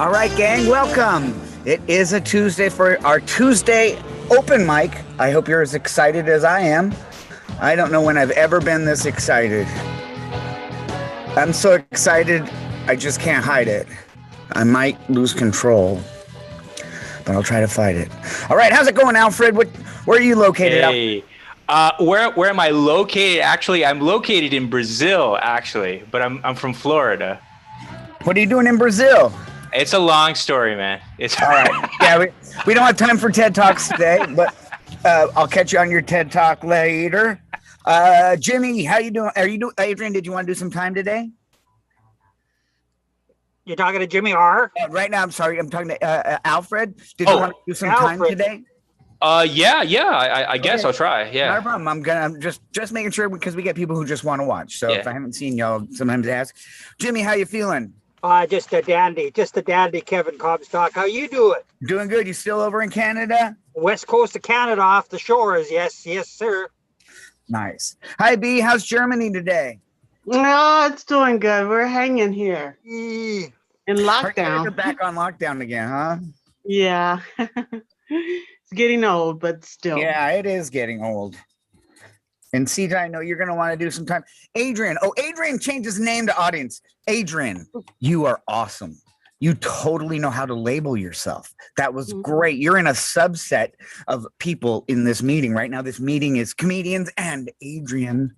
All right, gang, welcome. It is a Tuesday for our Tuesday open mic. I hope you're as excited as I am. I don't know when I've ever been this excited. I'm so excited, I just can't hide it. I might lose control, but I'll try to fight it. All right, how's it going, Alfred? Where are you located? Hey, where am I located? Actually, I'm located in Brazil, but I'm from Florida. What are you doing in Brazil? It's a long story, man. It's all right. Yeah, we don't have time for TED Talks today, but I'll catch you on your TED Talk later. Jimmy, how you doing? Adrian, did you want to do some time today? You're talking to Jimmy R? Right now, I'm sorry. I'm talking to Alfred. Did you want to do some time today? Yeah. I guess I'll try. Yeah. Not a problem. I'm just making sure because we get people who just want to watch. So if I haven't seen y'all, sometimes ask. Jimmy, how you feeling? Just a dandy, Kevin Comstock. How you doing? Doing good. You still over in Canada? West coast of Canada, off the shores. Yes, sir. Nice. Hi, B. How's Germany today? No, it's doing good. We're hanging here in lockdown. You're back on lockdown again, huh? Yeah. It's getting old, but still. Yeah, it is getting old. And CJ, I know you're going to want to do some time. Adrian. Oh, Adrian changed his name to audience. Adrian, you are awesome. You totally know how to label yourself. That was great. You're in a subset of people in this meeting right now. This meeting is comedians and Adrian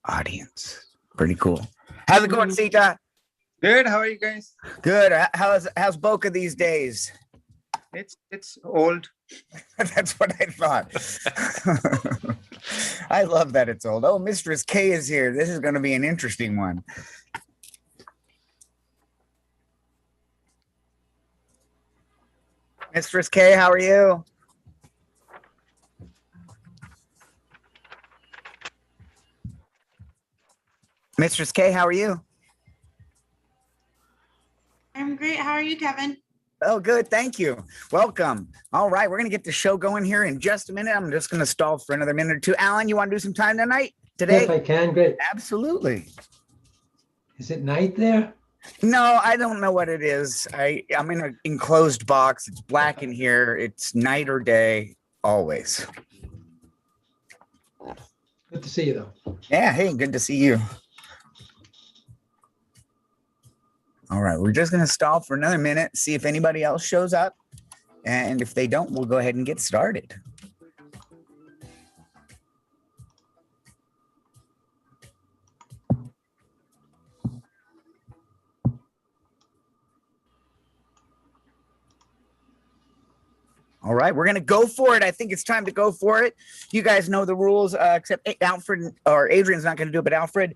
audience. Pretty cool. How's it going, CJ? Good. How are you guys? Good. How's Boca these days? It's old. That's what I thought. I love that it's old. Oh, Mistress K is here. This is going to be an interesting one. Mistress K, how are you? Mistress K, how are you? I'm great. How are you, Kevin? Oh, good. Thank you. Welcome. All right. We're going to get the show going here in just a minute. I'm just going to stall for another minute or two. Alan, you want to do some time today? If I can, great. Absolutely. Is it night there? No, I don't know what it is. I'm in an enclosed box. It's black in here. It's night or day, always. Good to see you, though. Yeah. Hey, good to see you. All right, we're just going to stall for another minute, see if anybody else shows up. And if they don't, we'll go ahead and get started. All right, we're going to go for it. I think it's time to go for it. You guys know the rules, except Alfred or Adrian's not going to do it, but Alfred,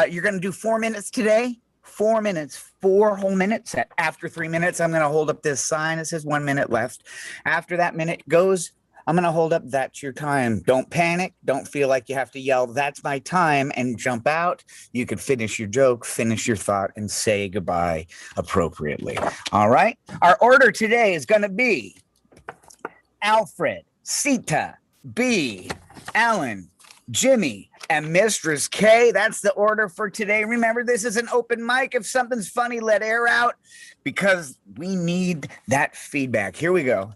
you're going to do 4 minutes today. 4 minutes, 4 whole minutes. After 3 minutes, I'm going to hold up this sign that says 1 minute left. After that minute goes, I'm going to hold up, that's your time. Don't panic. Don't feel like you have to yell, that's my time, and jump out. You could finish your joke, finish your thought, and say goodbye appropriately. All right. Our order today is going to be Alfred, Sita, B, Alan, Jimmy, and Mistress K. That's the order for today. Remember, this is an open mic. If something's funny, let air out because we need that feedback. Here we go.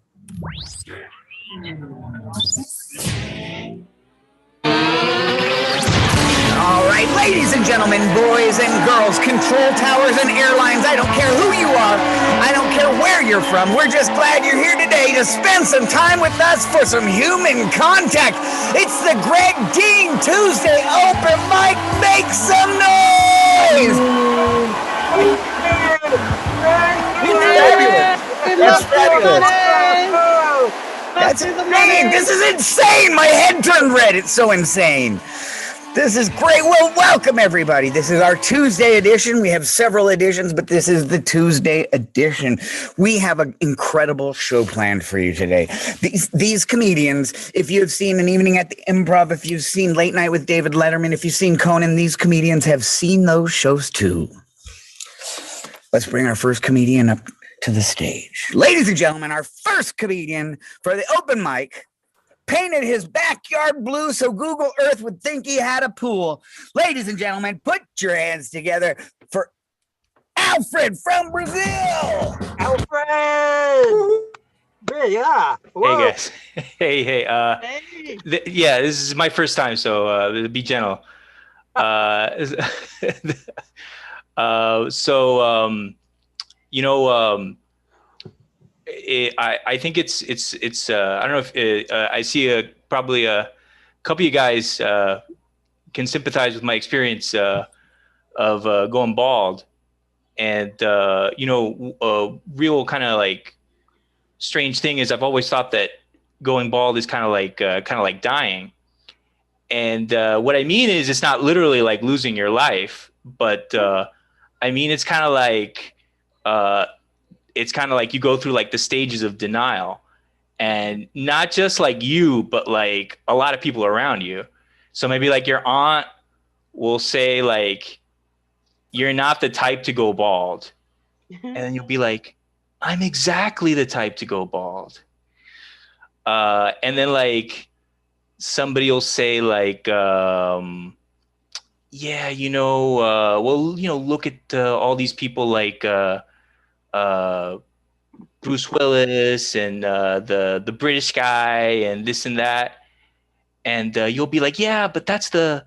All right, ladies and gentlemen, boys and girls, control towers and airlines, I don't care who you are. I don't care where you're from. We're just glad you're here today to spend some time with us for some human contact. It's the Greg Dean Tuesday Open Mic. Make some noise! That's fabulous. That's insane. This is insane. My head turned red. It's so insane. This is great. Well, welcome everybody. This is our Tuesday edition. We have several editions, but this is the Tuesday edition. We have an incredible show planned for you today. These comedians, if you've seen An Evening at the Improv, if you've seen Late Night with David Letterman, if you've seen Conan, these comedians have seen those shows too. Let's bring our first comedian up to the stage. Ladies and gentlemen, our first comedian for the open mic painted his backyard blue so Google Earth would think he had a pool. Ladies and gentlemen, put your hands together for Alfred from Brazil. Alfred! Yeah. Whoa. Hey guys. Hey. Hey. Yeah, this is my first time, so be gentle. So I think it's I don't know if I see probably a couple of you guys can sympathize with my experience of going bald, and real kind of like strange thing is I've always thought that going bald is kind of like dying. And what I mean is it's not literally like losing your life, but I mean it's kind of like you go through like the stages of denial, and not just like you, but like a lot of people around you. So maybe like your aunt will say like, you're not the type to go bald. And then you'll be like, I'm exactly the type to go bald. And then like somebody will say like, well, look at all these people like Bruce Willis and the British guy and this and that. And you'll be like, yeah, but that's the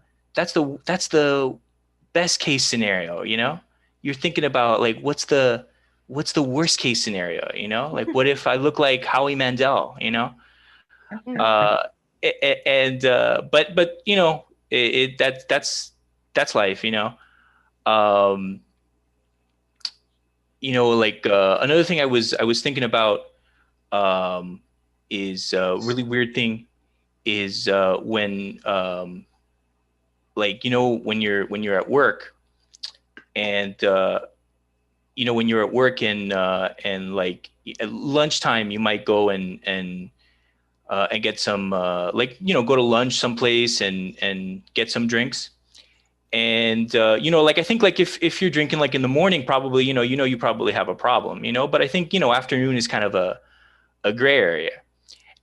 best case scenario, You're thinking about like what's the worst case scenario, Like what if I look like Howie Mandel, but that's life, like another thing I was thinking about is a really weird thing is when when you're at work and when you're at work and like at lunchtime you might go and get some go to lunch someplace and get some drinks. And like I think like if you're drinking like in the morning, probably you probably have a problem, but I think afternoon is kind of a gray area.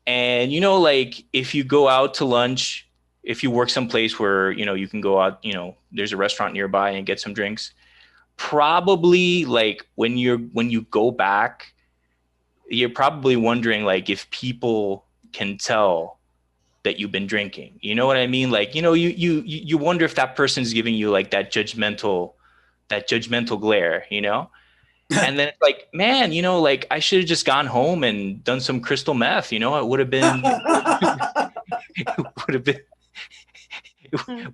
And like if you go out to lunch, if you work someplace where you can go out, there's a restaurant nearby and get some drinks, probably like when you go back, you're probably wondering like if people can tell that you've been drinking, you know what I mean? Like, you wonder if that person's giving you like that judgmental glare, and then it's like, man, like I should have just gone home and done some crystal meth, it would have been,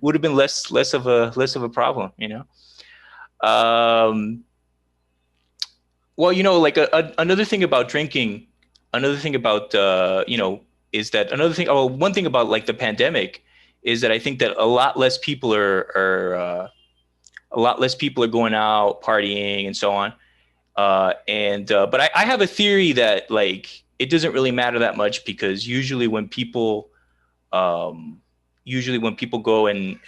would have been less of a problem, well, like another thing about drinking, is that one thing about like the pandemic is that I think that a lot less people are going out partying and so on. But I have a theory that like, it doesn't really matter that much because usually when people go and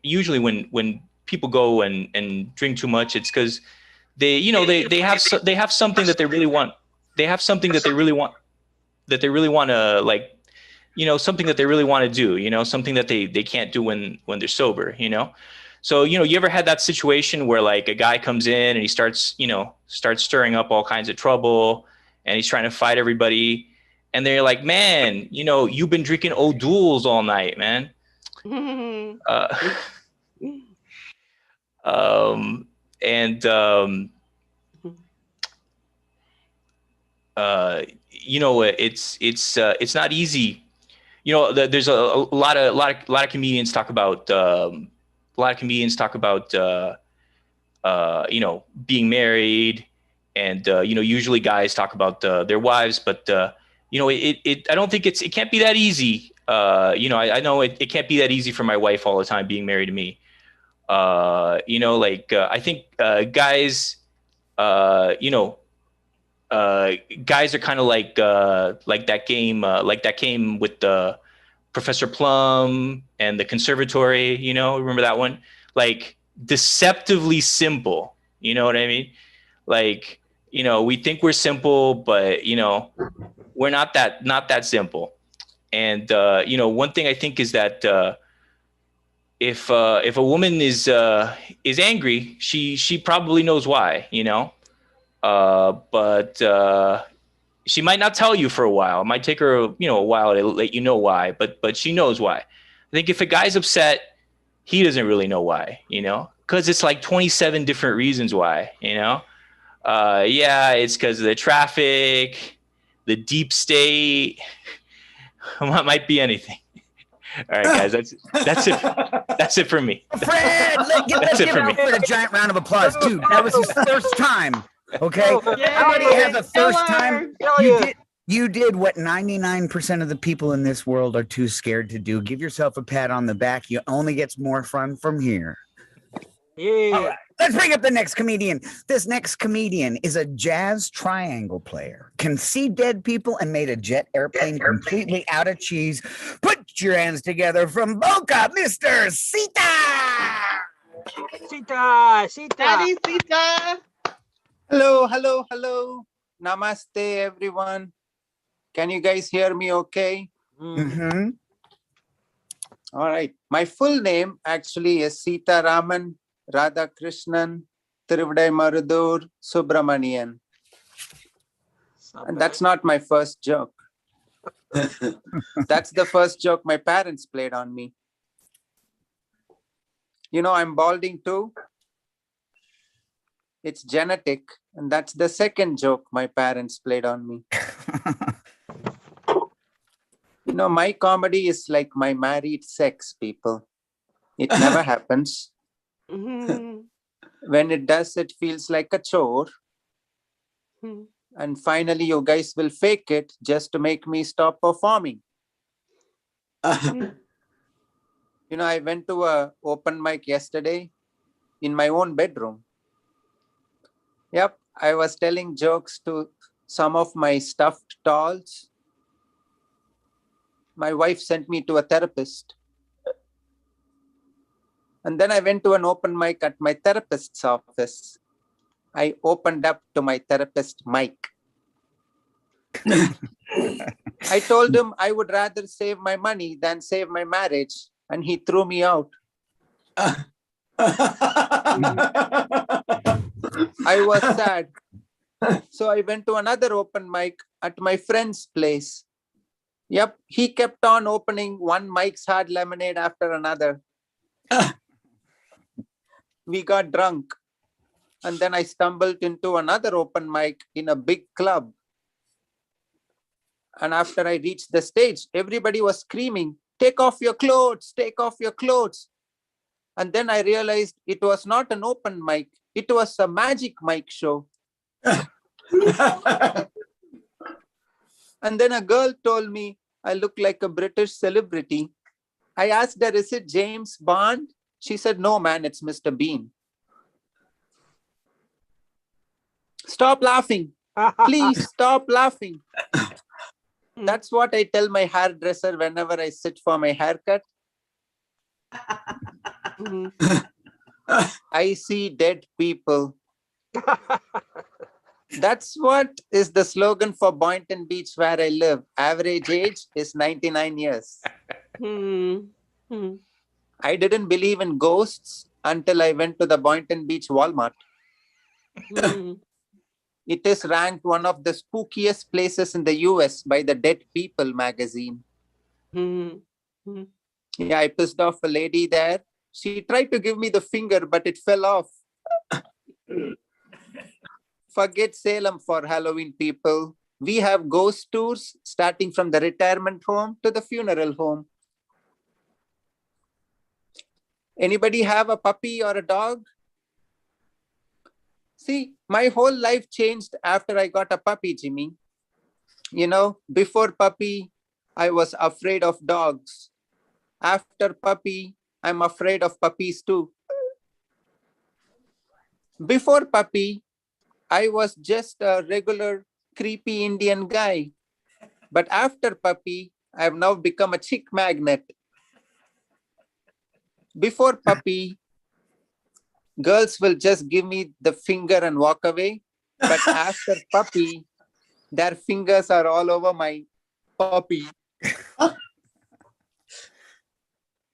usually when people go and drink too much, it's because they have something that they really want. They have something that they really want to like, something that they really want to do, something that they can't do when they're sober, So, you ever had that situation where like a guy comes in and he starts stirring up all kinds of trouble and he's trying to fight everybody. And they're like, man, you've been drinking O'Doul's all night, man. It's not easy. There's a lot of comedians talk about being married, and usually guys talk about their wives, but I don't think it can't be that easy. I know it can't be that easy for my wife all the time being married to me. I think guys guys are kind of like that game with the Professor Plum and the Conservatory, remember that one? Like deceptively simple, you know what I mean? Like, we think we're simple, but we're not that simple. And one thing I think is that if a woman is angry, she probably knows why, but she might not tell you for a while. It might take her, a while to let you know why, but she knows why. I think if a guy's upset, he doesn't really know why, because it's like 27 different reasons why, yeah, it's because of the traffic, the deep state, might be anything. All right, guys, that's it. That's it for me. Fred, let's give Alfred a giant round of applause, too. That was his first time. Okay, everybody has a first time. You did what 99% of the people in this world are too scared to do. Give yourself a pat on the back. You only gets more fun from here. Yeah. All right, let's bring up the next comedian. This next comedian is a jazz triangle player, can see dead people, and made a jet airplane completely out of cheese. Put your hands together from Boca, Mr. Sita! Sita. Daddy Sita. Hello. Namaste, everyone. Can you guys hear me okay? Mm-hmm. All right. My full name actually is Sita Raman Radhakrishnan Tiruvadai Marudur Subramanian. And that's not my first joke. That's the first joke my parents played on me. I'm balding too. It's genetic. And that's the second joke my parents played on me. My comedy is like my married sex, people. It never happens. Mhm. When it does, it feels like a chore. Mhm. And finally, you guys will fake it just to make me stop performing. I went to a open mic yesterday in my own bedroom. Yep, I was telling jokes to some of my stuffed dolls. My wife sent me to a therapist. And then I went to an open mic at my therapist's office. I opened up to my therapist mic. I told him I would rather save my money than save my marriage, and he threw me out. I was sad. So I went to another open mic at my friend's place. Yep, he kept on opening one Mike's Hard Lemonade after another. We got drunk. And then I stumbled into another open mic in a big club. And after I reached the stage, everybody was screaming, "Take off your clothes, take off your clothes." And then I realized it was not an open mic. It was a magic mic show. And then a girl told me I look like a British celebrity. I asked her, "Is it James Bond?" She said, "No, man, it's Mr. Bean." Stop laughing. Please stop laughing. That's what I tell my hairdresser whenever I sit for my haircut. Mhm. I see dead people. That's what is the slogan for Boynton Beach, where I live. Average age is 99 years. Mhm. Mhm. I didn't believe in ghosts until I went to the Boynton Beach Walmart. Mhm. It is ranked one of the spookiest places in the US by the Dead People magazine. Mhm. Mhm. Yeah, I pissed off a lady there. She tried to give me the finger, but it fell off. Forget Salem for Halloween, people. We have ghost tours starting from the retirement home to the funeral home. Anybody have a puppy or a dog? See, my whole life changed after I got a puppy, Jimmy. Before puppy, I was afraid of dogs. After puppy, I'm afraid of puppies too. Before puppy, I was just a regular creepy Indian guy. But after puppy, I have now become a chick magnet. Before puppy, girls will just give me the finger and walk away. But after puppy, their fingers are all over my puppy.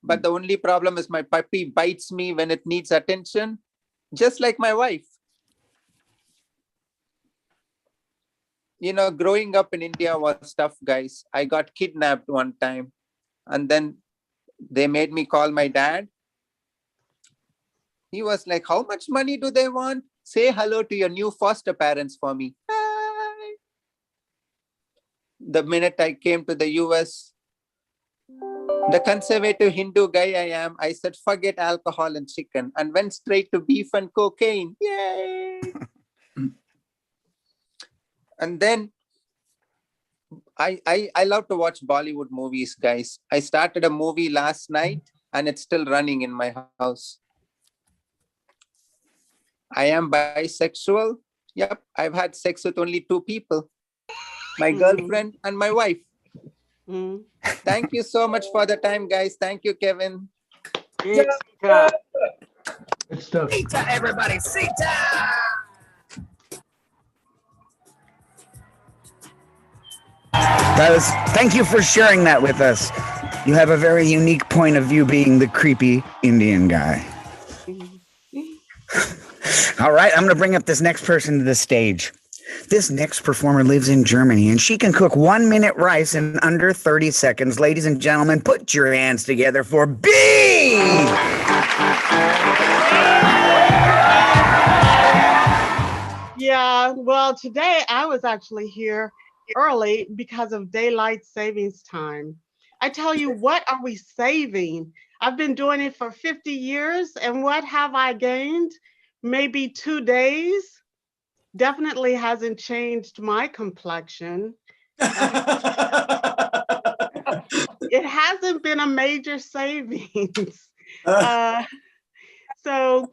but the only problem is my puppy bites me when it needs attention, just like my wife. You know, growing up in India was tough, guys. I got kidnapped one time, and then they made me call my dad. He was like, how much money do they want? Say hello to your new foster parents for me. Hi. The minute I came to the US, the conservative Hindu guy I am, I said, forget alcohol and chicken, and went straight to beef and cocaine. Yay! And then I love to watch Bollywood movies, guys. I started a movie last night and it's still running in my house. I am bisexual. Yep, I've had sex with only 2 people, my girlfriend and my wife. Thank you so much for the time, guys. Thank you, Kevin. Good stuff. Sita, everybody, Sita! Thank you for sharing that with us. You have a very unique point of view being the creepy Indian guy. All right, I'm going to bring up this next person to the stage. This next performer lives in Germany, and she can cook 1-minute rice in under 30 seconds. Ladies and gentlemen, put your hands together for B! Yeah, well, today I was actually here early because of daylight savings time. I tell you, what are we saving? I've been doing it for 50 years, and what have I gained? Maybe 2 days. Definitely hasn't changed my complexion. It hasn't been a major savings. So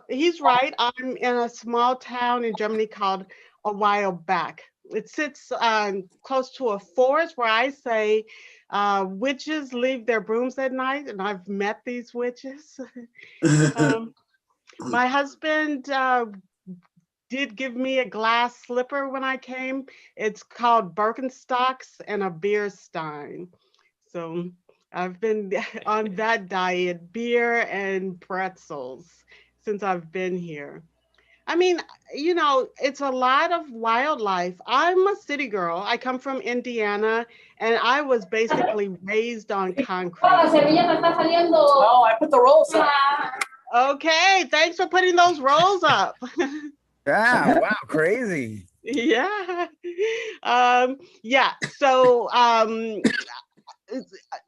he's right. I'm in a small town in Germany called A While Back. It sits close to a forest where I say witches leave their brooms at night, and I've met these witches. My husband did give me a glass slipper when I came. It's called Birkenstocks and a beer stein. So I've been on that diet, beer and pretzels, since I've been here. I mean, you know, it's a lot of wildlife. I'm a city girl. I come from Indiana, and I was basically raised on concrete. Oh, I put the rolls up. Okay, thanks for putting those rolls up. Yeah, wow, crazy. Yeah. Yeah, so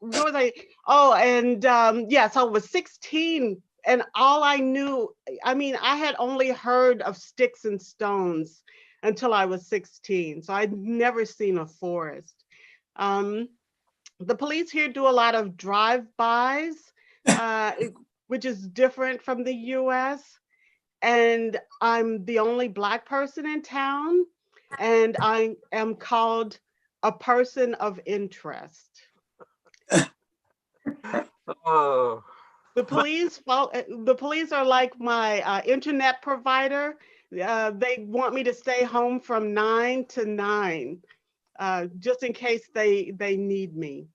what was I? Oh, and yeah, so I was 16, and all I knew, I mean, I had only heard of sticks and stones until I was 16. So I'd never seen a forest. The police here do a lot of drive-bys, which is different from the US. And I'm the only Black person in town, and I am called a person of interest. Oh. The police are like my internet provider. They want me to stay home from 9 to 9, just in case they need me.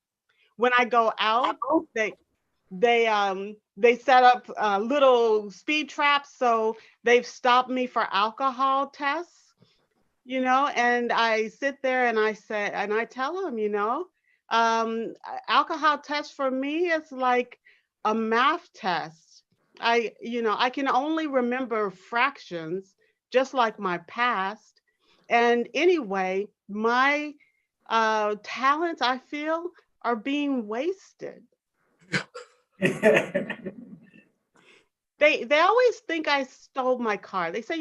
When I go out, they set up little speed traps, so they've stopped me for alcohol tests, you know, and I sit there and I tell them, you know, alcohol test for me is like a math test. I can only remember fractions, just like my past. And anyway, my talents, I feel, are being wasted. They always think I stole my car. They say,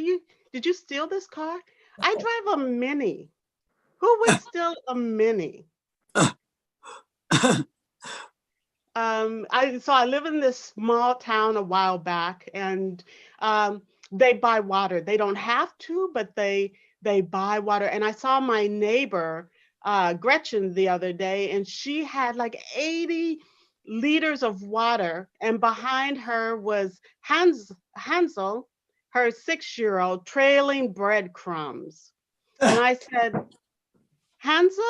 did you steal this car? I drive a Mini. Who would steal a Mini? I live in this small town a while back, and they buy water. They don't have to, but they buy water. And I saw my neighbor, Gretchen, the other day, and she had like 80 liters of water, and behind her was Hansel, her 6-year-old, trailing breadcrumbs. And I said, Hansel,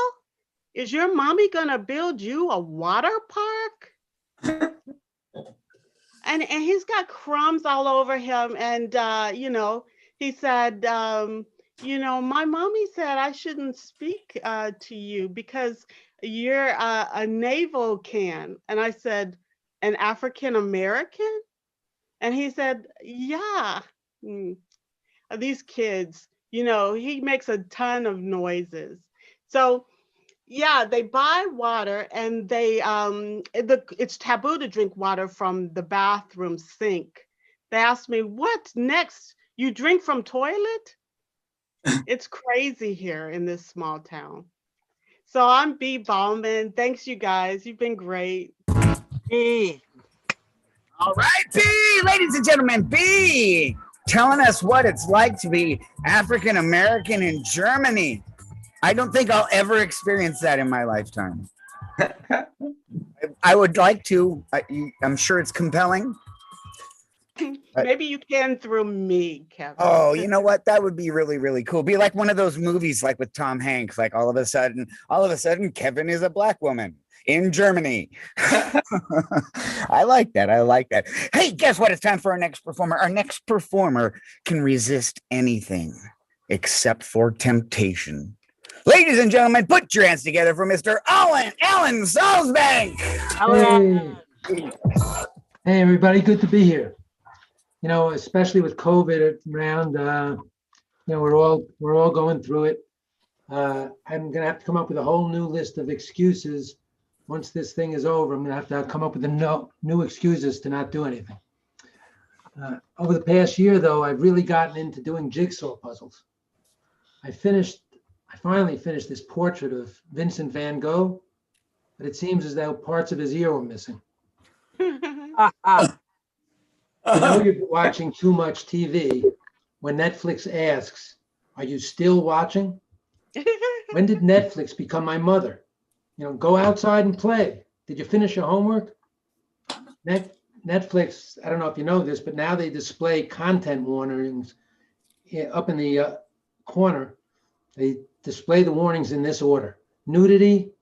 is your mommy gonna build you a water park? and he's got crumbs all over him. And he said, my mommy said I shouldn't speak to you because you're a naval can. And I said, an African American? And he said, yeah. These kids, he makes a ton of noises. So yeah, they buy water, and it's taboo to drink water from the bathroom sink. They asked me, what's next? You drink from toilet? It's crazy here in this small town. So I'm B. Bauman. Thanks, you guys. You've been great. B. All right, B, ladies and gentlemen, B, telling us what it's like to be African American in Germany. I don't think I'll ever experience that in my lifetime. I would like to. I'm sure it's compelling. Maybe you can through me, Kevin. Oh, you know what? That would be really, really cool. Be like one of those movies, like with Tom Hanks. Like all of a sudden, Kevin is a black woman in Germany. I like that. I like that. Hey, guess what? It's time for our next performer. Our next performer can resist anything except for temptation. Ladies and gentlemen, put your hands together for Mr. Alan Salzbank. Hey, everybody. Good to be here. Especially with COVID around, we're all going through it. I'm going to have to come up with a whole new list of excuses. Once this thing is over, I'm going to have to come up with new excuses to not do anything. Over the past year, though, I've really gotten into doing jigsaw puzzles. I finally finished this portrait of Vincent van Gogh, but it seems as though parts of his ear were missing. You're watching too much TV when Netflix asks, are you still watching? When did Netflix become my mother? Go outside and play. Did you finish your homework? Netflix, I don't know if you know this, but now they display content warnings up in the corner. They display the warnings in this order: nudity,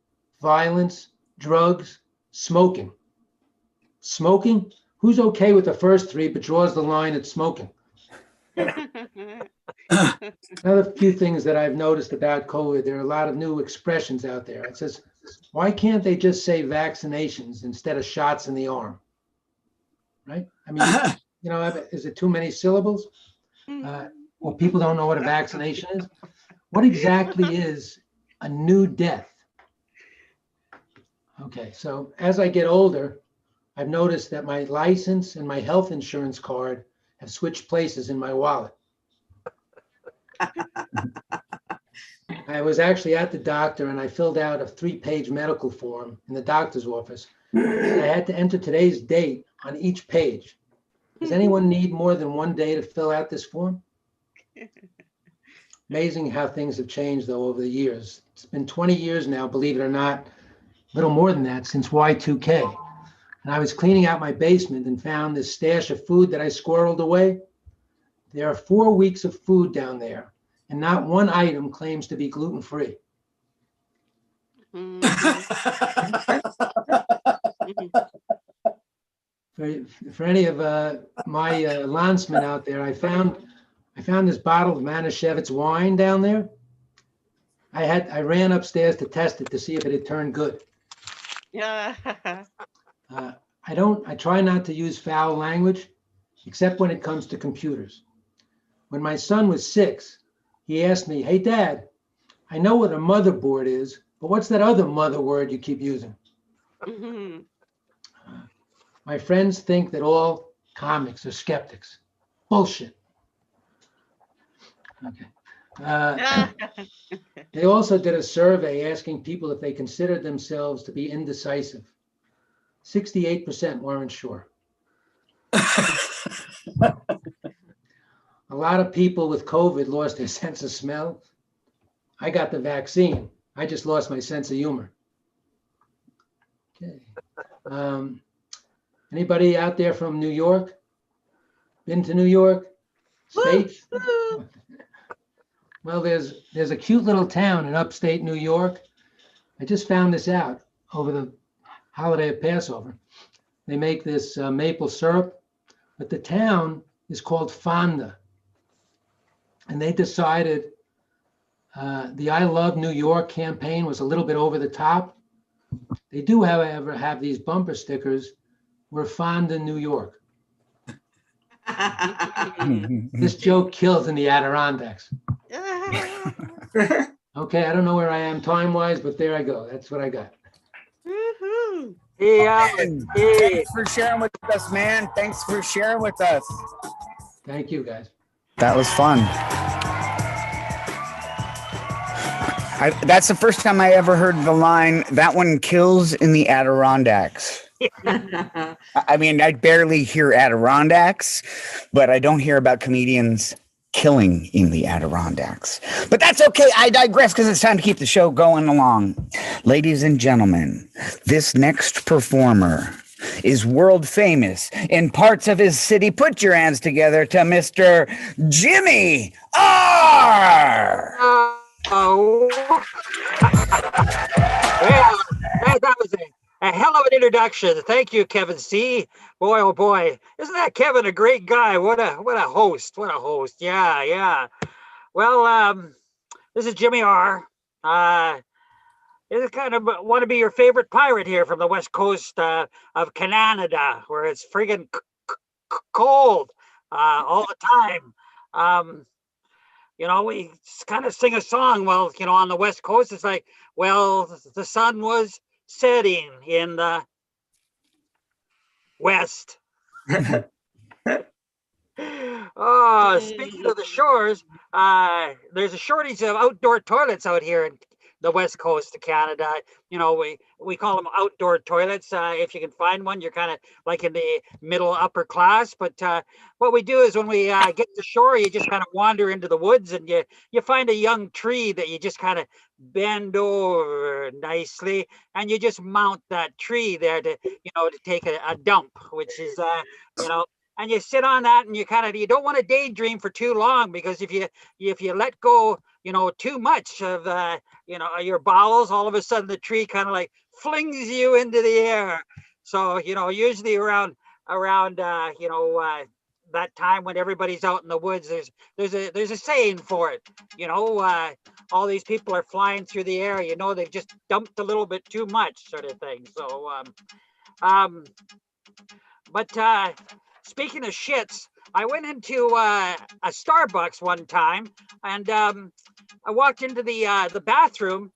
violence, drugs, smoking. Smoking? Who's okay with the first three but draws the line at smoking? Another few things that I've noticed about COVID, there are a lot of new expressions out there. It says, why can't they just say vaccinations instead of shots in the arm? Right? I mean, is it too many syllables? Well, people don't know what a vaccination is. What exactly is a new death? Okay, so as I get older, I've noticed that my license and my health insurance card have switched places in my wallet. I was actually at the doctor and I filled out a 3-page medical form in the doctor's office. And I had to enter today's date on each page. Does anyone need more than one day to fill out this form? Amazing how things have changed, though, over the years. It's been 20 years now, believe it or not, a little more than that, since Y2K. And I was cleaning out my basement and found this stash of food that I squirreled away. There are 4 weeks of food down there, and not one item claims to be gluten-free. For any of my landsmen out there, I found this bottle of Manischewitz wine down there. I ran upstairs to test it to see if it had turned good. Yeah. I try not to use foul language, except when it comes to computers. When my son was 6, he asked me, "Hey, Dad, I know what a motherboard is, but what's that other mother word you keep using?" My friends think that all comics are skeptics. Bullshit. Okay. They also did a survey asking people if they considered themselves to be indecisive. 68% weren't sure. A lot of people with COVID lost their sense of smell. I got the vaccine. I just lost my sense of humor. Okay. Anybody out there from New York? Been to New York? States? Well, there's a cute little town in upstate New York. I just found this out over the holiday of Passover. They make this maple syrup, but the town is called Fonda. And they decided the I Love New York campaign was a little bit over the top. They do, however, have these bumper stickers, "We're Fonda, New York." This joke kills in the Adirondacks. Okay, I don't know where I am time-wise, but there I go. That's what I got. Woohoo. Yeah. Thanks for sharing with us, man. Thanks for sharing with us. Thank you, guys. That was fun. That's the first time I ever heard the line, "That one kills in the Adirondacks." I mean, I barely hear Adirondacks, but I don't hear about comedians killing in the Adirondacks. But that's okay. I digress because it's time to keep the show going along. Ladies and gentlemen, this next performer is world famous in parts of his city. Put your hands together to Mr. Jimmy R. Oh. Well, that was a hell of an introduction. Thank you, Kevin C. Boy, oh boy, isn't that Kevin a great guy? What a host! What a host! Yeah. Well, this is Jimmy R. This is kind of want to be your favorite pirate here from the west coast of Canada, where it's friggin' cold all the time. We kind of sing a song. Well, on the west coast, it's like, well, the sun was setting in the west. Oh, speaking of the shores, there's a shortage of outdoor toilets out here in the west coast of Canada. We call them outdoor toilets. If you can find one, you're kind of like in the middle upper class. But what we do is when we get to shore, you just kind of wander into the woods and you find a young tree that you just kind of bend over nicely, and you just mount that tree there to take a dump, which is and you sit on that, and you don't want to daydream for too long, because if you let go too much of your bowels, all of a sudden the tree kind of like flings you into the air. So usually around that time when everybody's out in the woods, there's a saying for it. All these people are flying through the air, they've just dumped a little bit too much, sort of thing. So speaking of shits, I went into a Starbucks one time, and I walked into the bathroom,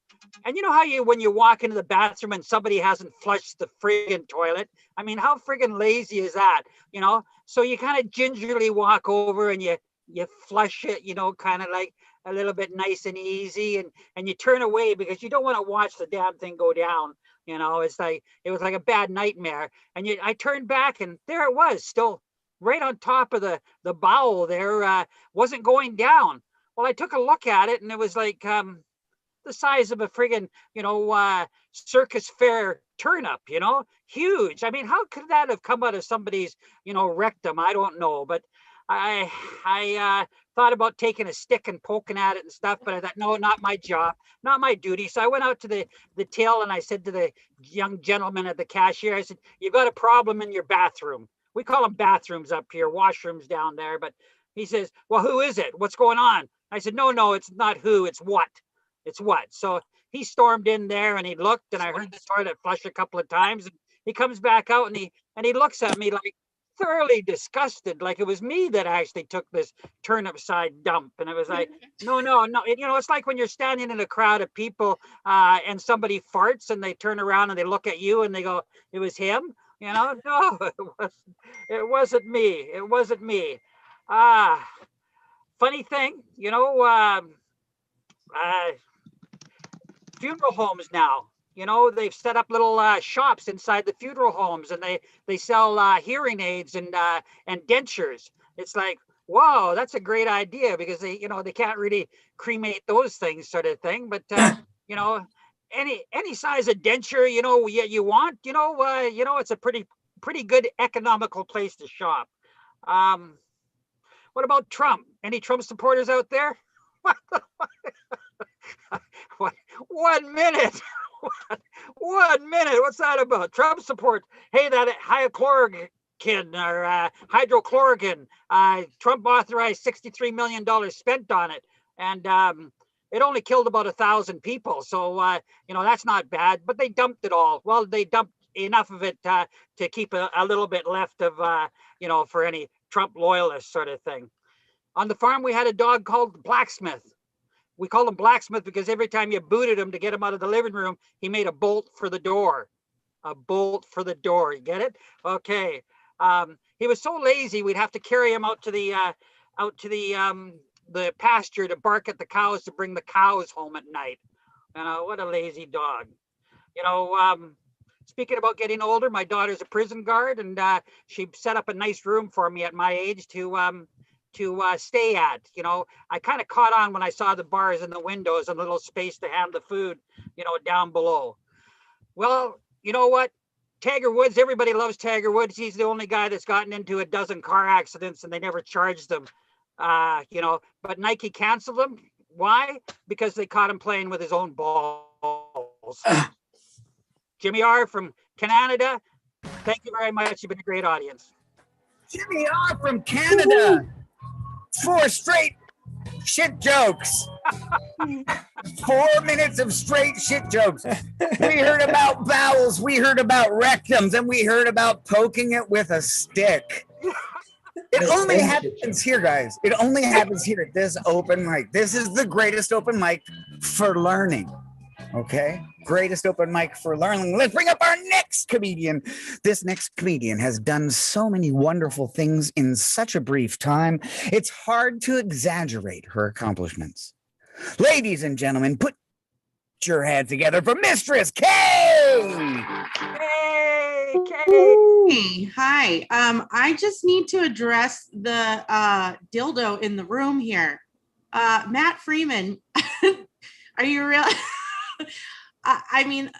and you know how when you walk into the bathroom and somebody hasn't flushed the friggin' toilet? I mean, how friggin' lazy is that? So you kind of gingerly walk over and you flush it, kind of like a little bit nice and easy, and you turn away because you don't want to watch the damn thing go down. It's like, it was like a bad nightmare. And I turned back, and there it was, still right on top of the bowel there, wasn't going down. Well, I took a look at it, and it was like the size of a friggin', circus fair turnip, huge. I mean, how could that have come out of somebody's, rectum? I don't know. But I thought about taking a stick and poking at it and stuff, but I thought, no, not my job, not my duty. So I went out to the till, and I said to the young gentleman at the cashier, I said, "You've got a problem in your bathroom." We call them bathrooms up here, washrooms down there. But he says, "Well, who is it? What's going on?" I said, no, it's not who, it's what. It's what. So he stormed in there, and he looked, and I heard the toilet flush a couple of times. And he comes back out, and he looks at me like thoroughly disgusted, like it was me that actually took this turnip side dump. And it was like, no. It's like when you're standing in a crowd of people and somebody farts, and they turn around and they look at you and they go, "It was him." No, it wasn't me. It wasn't me. Funny thing, funeral homes now, they've set up little shops inside the funeral homes, and they sell hearing aids and dentures. It's like, whoa, that's a great idea, because they can't really cremate those things, sort of thing. But any size of denture you want, it's a pretty good economical place to shop. What about Trump? Any Trump supporters out there? 1 minute. 1 minute. What's that about? Trump support. Hey, that hydrochloroquine or hydrochloroquine. Trump authorized $63 million spent on it, and it only killed about 1,000 people. So that's not bad. But they dumped it all. Well, they dumped enough of it to keep a little bit left of for any Trump loyalists sort of thing. On the farm, we had a dog called Blacksmith. We called him Blacksmith because every time you booted him to get him out of the living room, he made a bolt for the door. A bolt for the door. You get it? Okay. He was so lazy, we'd have to carry him out to the pasture to bark at the cows to bring the cows home at night. What a lazy dog. Speaking about getting older, my daughter's a prison guard, and she set up a nice room for me at my age to stay at. I kind of caught on when I saw the bars and the windows and a little space to hand the food, down below. Well, you know what? Tiger Woods, everybody loves Tiger Woods. He's the only guy that's gotten into a dozen car accidents and they never charged him, but Nike canceled him. Why? Because they caught him playing with his own balls. Jimmy R. from Canada, thank you very much. You've been a great audience. Jimmy R. from Canada. 4 straight shit jokes. 4 minutes of straight shit jokes. We heard about bowels, we heard about rectums, and we heard about poking it with a stick. It only happens here, guys. It only happens here at this open mic. This is the greatest open mic for learning. Okay? Greatest open mic for learning. Let's bring up our next comedian. This next comedian has done so many wonderful things in such a brief time. It's hard to exaggerate her accomplishments. Ladies and gentlemen, put your hands together for Mistress K. Hey, Kay. Hey, hi. I just need to address the dildo in the room here. Matt Freeman, are you real? I mean,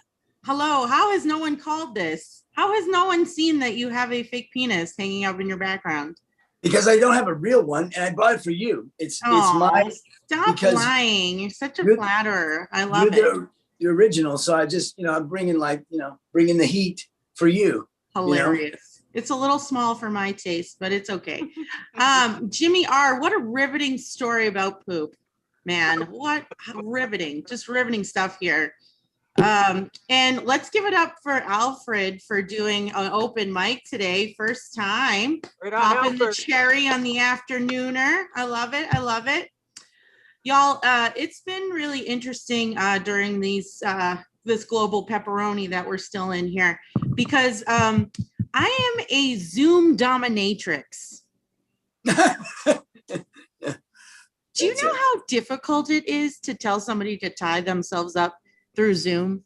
hello, how has no one called this? How has no one seen that you have a fake penis hanging up in your background? Because I don't have a real one and I bought it for you. It's mine. Stop lying. You're such a flatterer. I love it. The original. So I just, I'm bringing bringing the heat for you. Hilarious. It's a little small for my taste, but it's okay. Jimmy R., what a riveting story about poop, man. What riveting, just riveting stuff here. And let's give it up for Alfred for doing an open mic today. First time. Popping the cherry on the afternooner. I love it. I love it. Y'all, it's been really interesting during this global pepperoni that we're still in here, because I am a Zoom dominatrix. Do you know how difficult it is to tell somebody to tie themselves up through Zoom?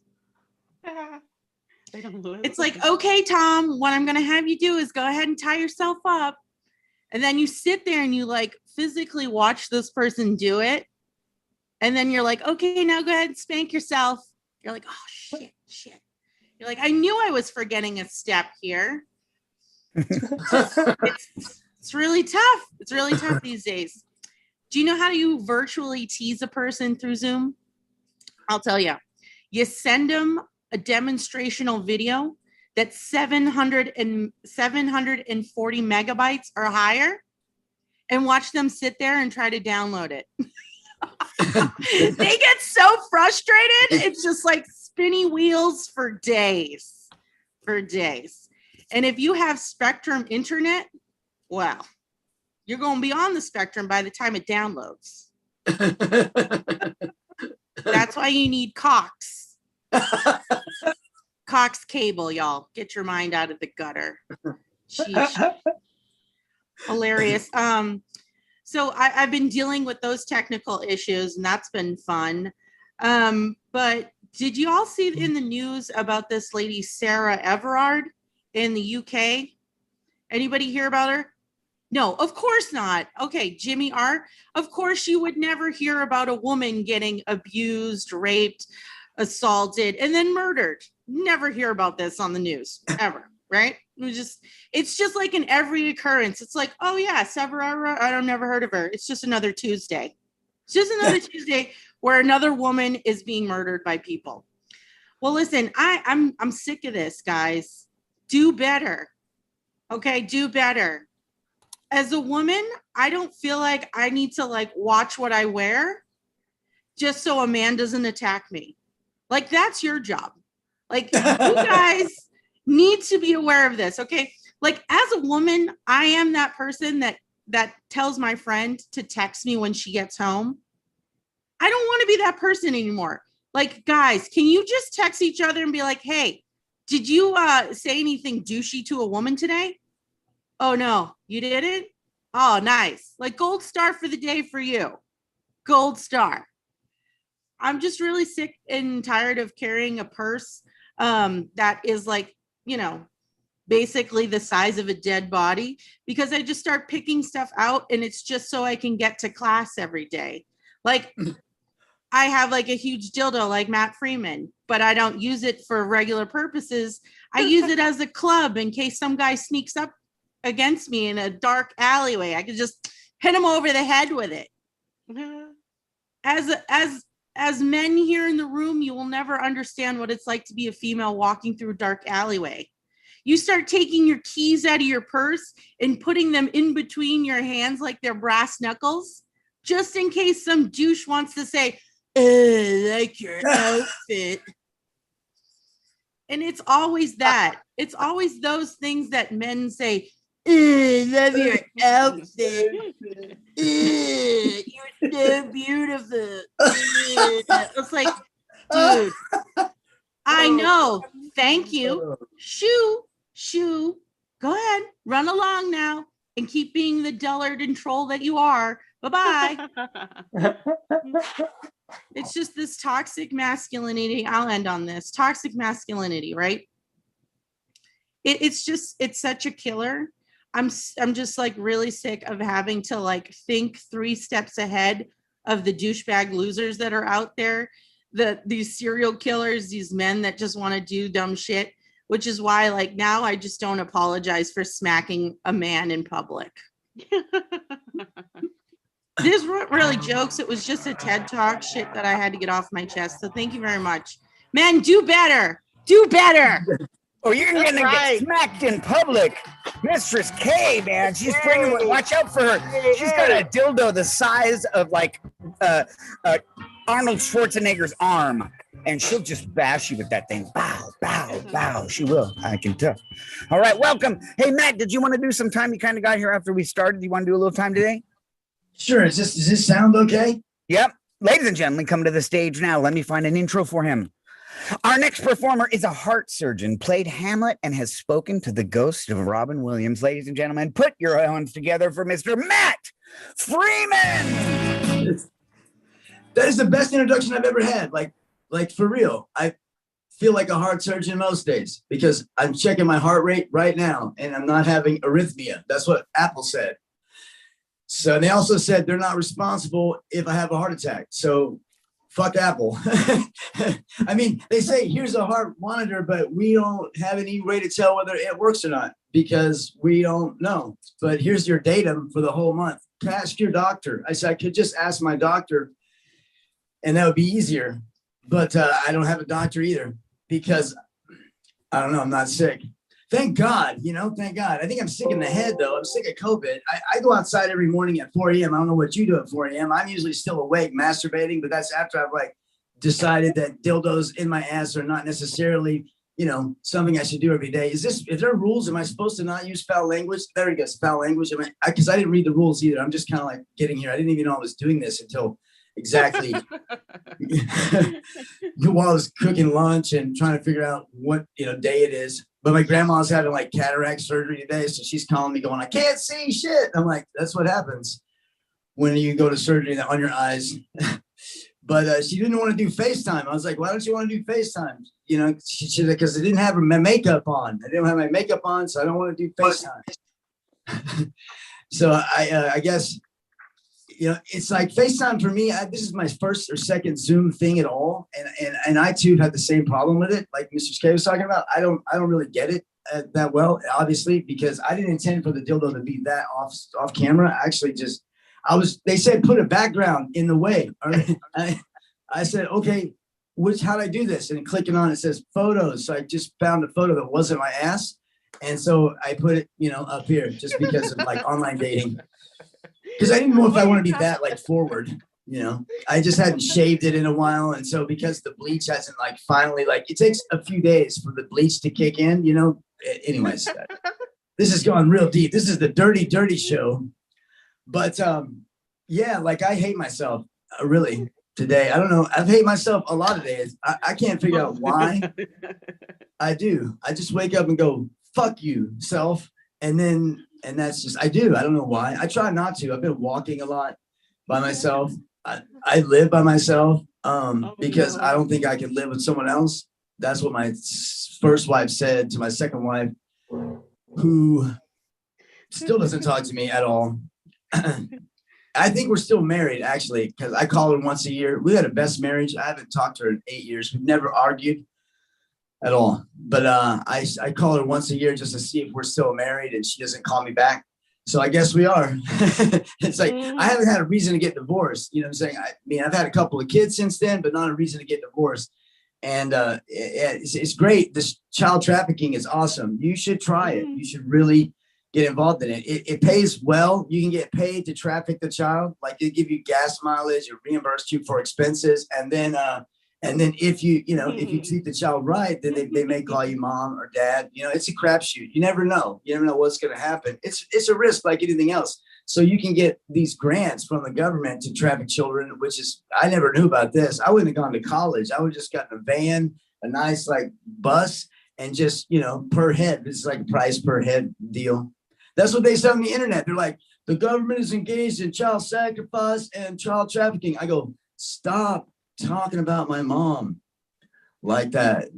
It's like, okay, Tom, what I'm going to have you do is go ahead and tie yourself up. And then you sit there and you physically watch this person do it. And then you're like, okay, now go ahead and spank yourself. You're like, oh, shit. You're like, I knew I was forgetting a step here. It's really tough. It's really tough these days. Do you know how you virtually tease a person through Zoom? I'll tell you. You send them a demonstrational video that's 740 megabytes or higher, and watch them sit there and try to download it. They get so frustrated. It's just like spinny wheels for days. And if you have Spectrum internet, well, you're going to be on the Spectrum by the time it downloads. That's why you need Cox. Cox cable, y'all. Get your mind out of the gutter. Sheesh. Hilarious. So I've been dealing with those technical issues, and that's been fun. But did you all see in the news about this lady, Sarah Everard, in the UK? Anybody hear about her? No, of course not. Okay, Jimmy R., of course you would never hear about a woman getting abused, raped, assaulted, and then murdered. Never hear about this on the news, ever, right? It's just like in every occurrence. It's like, oh yeah, Sarah, I don't never heard of her. It's just another Tuesday. It's just another Tuesday where another woman is being murdered by people. Well, listen, I'm sick of this, guys. Do better. Okay, do better. As a woman, I don't feel like I need to like watch what I wear just so a man doesn't attack me. Like, that's your job. Like, you guys need to be aware of this. Okay. Like, as a woman, I am that person that tells my friend to text me when she gets home. I don't want to be that person anymore. Like, guys, can you just text each other and be like, hey, did you say anything douchey to a woman today? Oh, no, you didn't? Oh, nice. Like, gold star for the day for you. Gold star. I'm just really sick and tired of carrying a purse that is like, you know, basically the size of a dead body, because I just start picking stuff out and it's just so I can get to class every day. Like, I have like a huge dildo like Matt Freeman, but I don't use it for regular purposes. I use it as a club in case some guy sneaks up against me in a dark alleyway. I could just hit him over the head with it. As men here in the room, you will never understand what it's like to be a female walking through a dark alleyway. You start taking your keys out of your purse and putting them in between your hands like they're brass knuckles, just in case some douche wants to say, I like your outfit. And it's always that. It's always those things that men say, love your outfit. You're so beautiful. It's like, dude, I know. Thank you. Shoo. Go ahead. Run along now and keep being the dullard and troll that you are. Bye-bye. It's just this toxic masculinity. I'll end on this. Toxic masculinity, right? It's such a killer. I'm just like really sick of having to like think 3 steps ahead of the douchebag losers that are out there, these serial killers, these men that just want to do dumb shit, which is why like now I just don't apologize for smacking a man in public. This weren't really jokes. It was just a TED Talk shit that I had to get off my chest. So thank you very much. Men, do better. Do better. Oh, you're going to get smacked in public. Mistress K, man. She's bringing one. Watch out for her. She's got a dildo the size of like Arnold Schwarzenegger's arm. And she'll just bash you with that thing. Bow, bow, bow. She will. I can tell. All right, welcome. Hey, Matt, did you want to do some time? You kind of got here after we started. Do you want to do a little time today? Sure. Does this sound okay? Yep. Ladies and gentlemen, come to the stage now. Let me find an intro for him. Our next performer is a heart surgeon, played Hamlet, and has spoken to the ghost of Robin Williams. Ladies and gentlemen, put your hands together for Mr. Matt Freeman. That is the best introduction I've ever had. Like for real. I feel like a heart surgeon most days because I'm checking my heart rate right now and I'm not having arrhythmia. That's what Apple said. So they also said they're not responsible if I have a heart attack. So fuck Apple. I mean, they say here's a heart monitor, but we don't have any way to tell whether it works or not because we don't know. But here's your datum for the whole month. Ask your doctor. I said I could just ask my doctor and that would be easier. But I don't have a doctor either because I don't know, I'm not sick. Thank God, thank God. I think I'm sick in the head, though. I'm sick of COVID. I go outside every morning at 4 a.m. I don't know what you do at 4 a.m. I'm usually still awake masturbating, but that's after I've decided that dildos in my ass are not necessarily, something I should do every day. Is there rules? Am I supposed to not use foul language? There he goes, foul language. Because I didn't read the rules either. I'm just kind of getting here. I didn't even know I was doing this until exactly while I was cooking lunch and trying to figure out what day it is. But my grandma's having cataract surgery today, so she's calling me going, I can't see shit. I'm like, that's what happens when you go to surgery on your eyes. But she didn't want to do FaceTime. I was like, why don't you want to do FaceTime? She because I didn't have my makeup on. I didn't have my makeup on, so I don't want to do FaceTime. So I guess it's like FaceTime for me. This is my first or second Zoom thing at all, and I too had the same problem with it. Like Mr. K was talking about, I don't really get it that well, obviously, because I didn't intend for the dildo to be that off camera. Actually, they said put a background in the way. I said okay, how'd I do this? And clicking on it says photos. So I just found a photo that wasn't my ass. And so I put it, up here just because of like online dating. Because I didn't know if I want to be that like forward, I just hadn't shaved it in a while. And so because the bleach hasn't like finally, like it takes a few days for the bleach to kick in, anyways, this has gone real deep. This is the dirty show. But yeah, like I hate myself really today. I don't know. I've hate myself a lot of days. I can't figure out why I do. I just wake up and go, fuck you, self. And that's just, I do. I don't know why. I try not to. I've been walking a lot by myself. I live by myself because I don't think I can live with someone else. That's what my first wife said to my second wife, who still doesn't talk to me at all. I think we're still married, actually, because I call her once a year. We had a best marriage. I haven't talked to her in 8 years. We've never argued at all. But I call her once a year just to see if we're still married, and she doesn't call me back. So I guess we are. It's like, I haven't had a reason to get divorced. You know what I'm saying? I mean, I've had a couple of kids since then, but not a reason to get divorced. And it's great. This child trafficking is awesome. You should try it. You should really get involved in it. It pays well. You can get paid to traffic the child. Like they give you gas mileage or reimburse you for expenses. And then if you treat the child right, then they may call you mom or dad. It's a crapshoot. You never know. You never know what's going to happen. It's a risk like anything else. So you can get these grants from the government to traffic children, which is, I never knew about this. I wouldn't have gone to college. I would have just gotten a van, a nice like bus, and just, per head. It's like a price per head deal. That's what they say on the internet. They're like, the government is engaged in child sacrifice and child trafficking. I go, stop talking about my mom like that.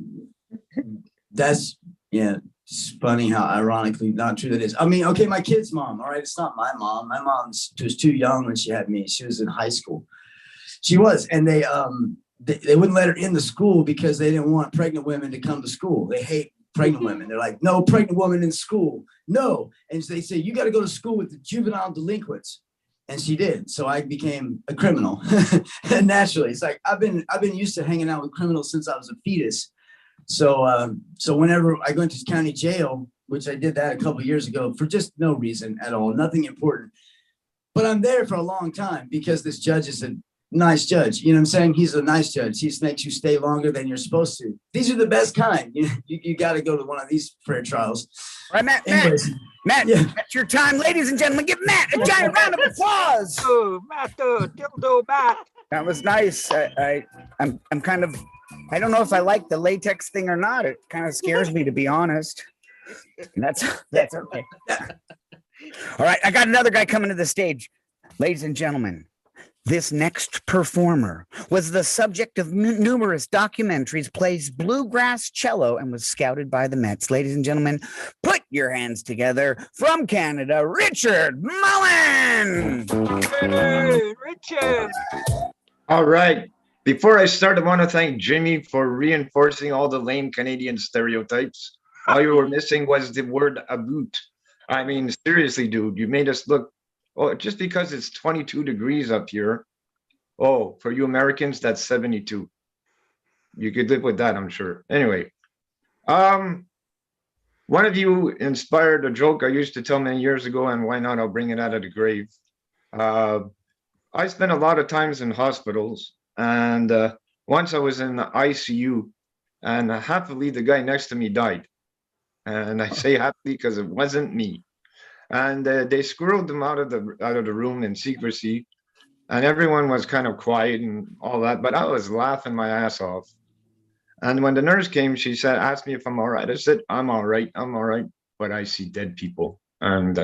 That's, it's funny how ironically not true that is. I mean, okay, my kid's mom. All right. It's not my mom. My mom was too young when she had me. She was in high school. She was. And they wouldn't let her in the school because they didn't want pregnant women to come to school. They hate pregnant women. They're like, no pregnant woman in school. No. And they say, you got to go to school with the juvenile delinquents. And she did. So I became a criminal naturally. It's like, I've been used to hanging out with criminals since I was a fetus. So whenever I go into county jail, which I did that a couple of years ago for just no reason at all, nothing important, but I'm there for a long time because this judge is a nice judge. You know what I'm saying? He's a nice judge. He just makes you stay longer than you're supposed to. These are the best kind. You got to go to one of these prayer trials. All right, Matt. Anyways, Matt, that's your time. Ladies and gentlemen, give Matt a giant round of applause. Oh, Matt, dildo Matt. That was nice. I'm kind of, I don't know if I like the latex thing or not. It kind of scares me, to be honest. That's okay. All right, I got another guy coming to the stage. Ladies and gentlemen, this next performer was the subject of numerous documentaries, plays bluegrass cello, and was scouted by the Mets. Ladies and gentlemen, put your hands together from Canada, Richard Mullen. Hey, Richard. All right. Before I start, I want to thank Jimmy for reinforcing all the lame Canadian stereotypes. All you were missing was the word about. I mean, seriously, dude, you made us look. Oh, just because it's 22 degrees up here. Oh, for you Americans, that's 72. You could live with that, I'm sure. Anyway, one of you inspired a joke I used to tell many years ago, and why not? I'll bring it out of the grave. I spent a lot of times in hospitals, and once I was in the ICU, and happily the guy next to me died. And I say happily because it wasn't me. And they squirreled him out of the room in secrecy, and everyone was kind of quiet and all that, but I was laughing my ass off. And when the nurse came, she asked me if I'm all right. I said, I'm all right, but I see dead people. And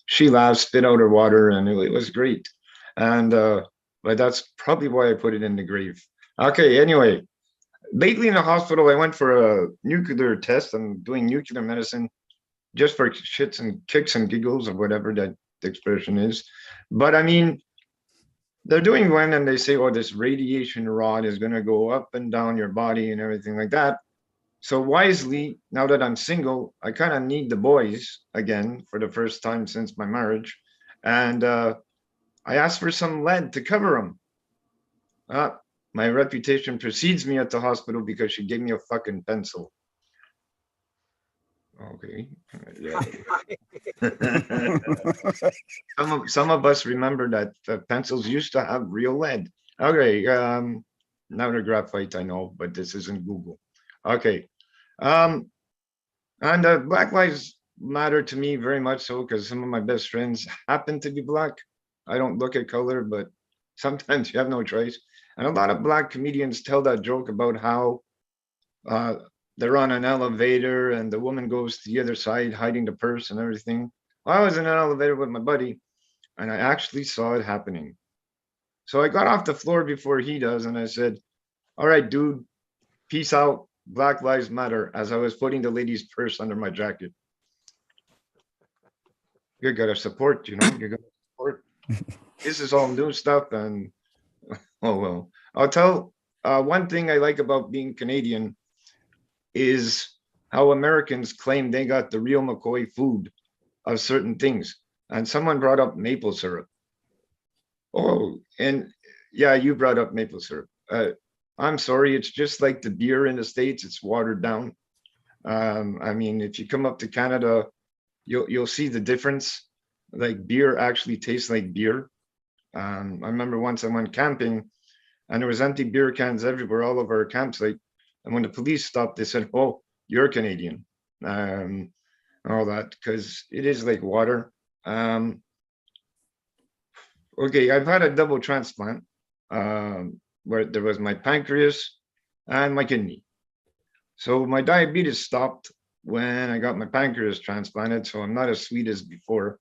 she laughed, spit out her water, and it was great. And but that's probably why I put it in the grave. Okay, anyway, lately in the hospital, I went for a nuclear test. I'm doing nuclear medicine just for shits and kicks and giggles or whatever that expression is. But I mean, they're doing one and they say, oh, this radiation rod is going to go up and down your body and everything like that. So wisely, now that I'm single, I kind of need the boys again for the first time since my marriage. And I asked for some lead to cover them. My reputation precedes me at the hospital because she gave me a fucking pencil. Okay. Yeah. Some of us remember that pencils used to have real lead. Okay, now the graphite I know, but this isn't Google. Okay. And Black Lives Matter to me very much so, because some of my best friends happen to be Black. I don't look at color, but sometimes you have no choice. And a lot of Black comedians tell that joke about how they're on an elevator and the woman goes to the other side hiding the purse and everything. I was in an elevator with my buddy and I actually saw it happening. So I got off the floor before he does and I said, all right, dude, peace out. Black Lives Matter, as I was putting the lady's purse under my jacket. You gotta support, you know, you gotta support. This is all new stuff and oh well. I'll tell one thing I like about being Canadian is how Americans claim they got the real McCoy food of certain things. And someone brought up maple syrup. Oh, and yeah, you brought up maple syrup. I'm sorry, it's just like the beer in the States, it's watered down. I mean, if you come up to Canada, you'll see the difference. Like beer actually tastes like beer. I remember once I went camping and there was empty beer cans everywhere, all over our campsite. And when the police stopped, they said, oh, you're Canadian. All that, because it is like water. Okay, I've had a double transplant where there was my pancreas and my kidney. So my diabetes stopped when I got my pancreas transplanted, so I'm not as sweet as before.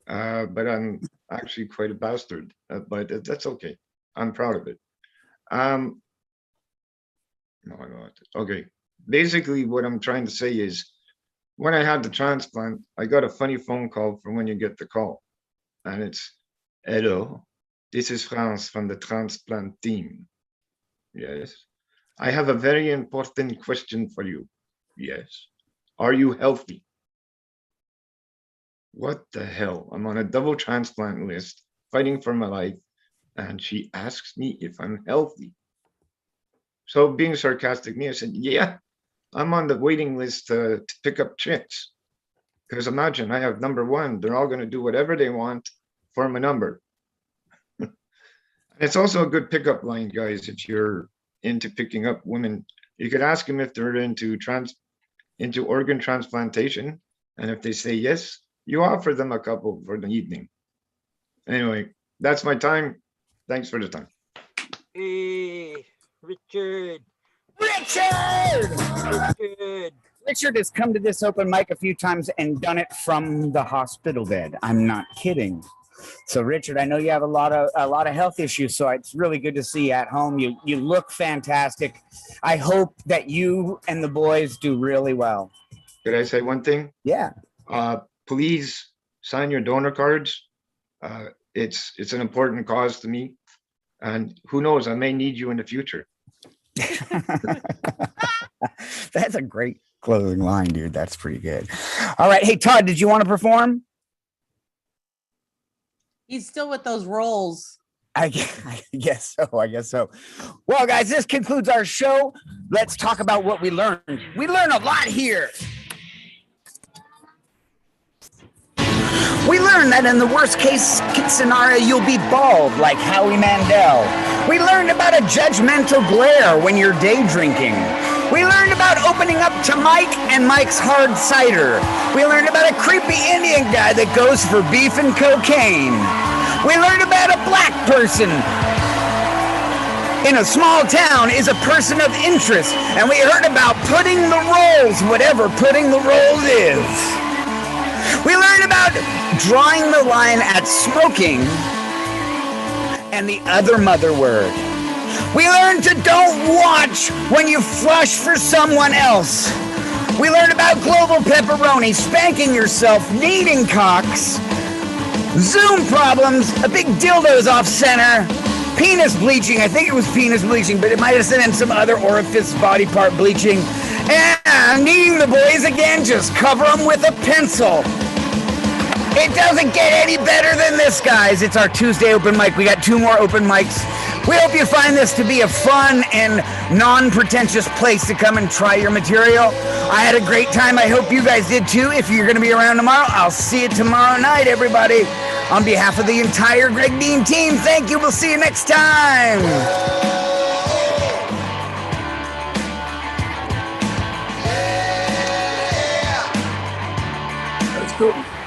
But I'm actually quite a bastard, but that's okay. I'm proud of it. No, I got it. Okay. Basically, what I'm trying to say is when I had the transplant, I got a funny phone call from when you get the call. And it's, hello, this is France from the transplant team. Yes. I have a very important question for you. Yes. Are you healthy? What the hell? I'm on a double transplant list, fighting for my life. And she asks me if I'm healthy. So being sarcastic, me, I said, yeah, I'm on the waiting list to pick up chicks. Because imagine I have number one, they're all going to do whatever they want for my number. It's also a good pickup line, guys. If you're into picking up women, you could ask them if they're into organ transplantation. And if they say yes, you offer them a couple for the evening. Anyway, that's my time. Thanks for the time. Hey, Richard. Richard has come to this open mic a few times and done it from the hospital bed. I'm not kidding. So Richard, I know you have a lot of health issues, so it's really good to see you at home. You look fantastic. I hope that you and the boys do really well. Could I say one thing? Yeah. Please sign your donor cards. It's an important cause to me. And who knows, I may need you in the future. That's a great closing line, dude. That's pretty good. All right. Hey, Todd, did you want to perform? He's still with those rolls. I guess so. I guess so. Well, guys, this concludes our show. Let's talk about what we learned. We learned a lot here. We learned that in the worst case scenario, you'll be bald like Howie Mandel. We learned about a judgmental glare when you're day drinking. We learned about opening up to Mike and Mike's hard cider. We learned about a creepy Indian guy that goes for beef and cocaine. We learned about a black person in a small town is a person of interest. And we heard about putting the rolls, whatever putting the rolls is. We learned about drawing the line at smoking and the other mother word. We learned to don't watch when you flush for someone else. We learned about global pepperoni, spanking yourself, kneading cocks, Zoom problems, a big dildo's off center, penis bleaching. I think it was penis bleaching, but it might have been some other orifice body part bleaching. And needing the boys again, just cover them with a pencil. It doesn't get any better than this, guys. It's our Tuesday open mic. We got 2 more open mics We hope you find this to be a fun and non-pretentious place to come and try your material. I had a great time. I hope you guys did too. If you're going to be around tomorrow, I'll see you tomorrow night, everybody. On behalf of the entire Greg Dean team, thank you. We'll see you next time. That's cool.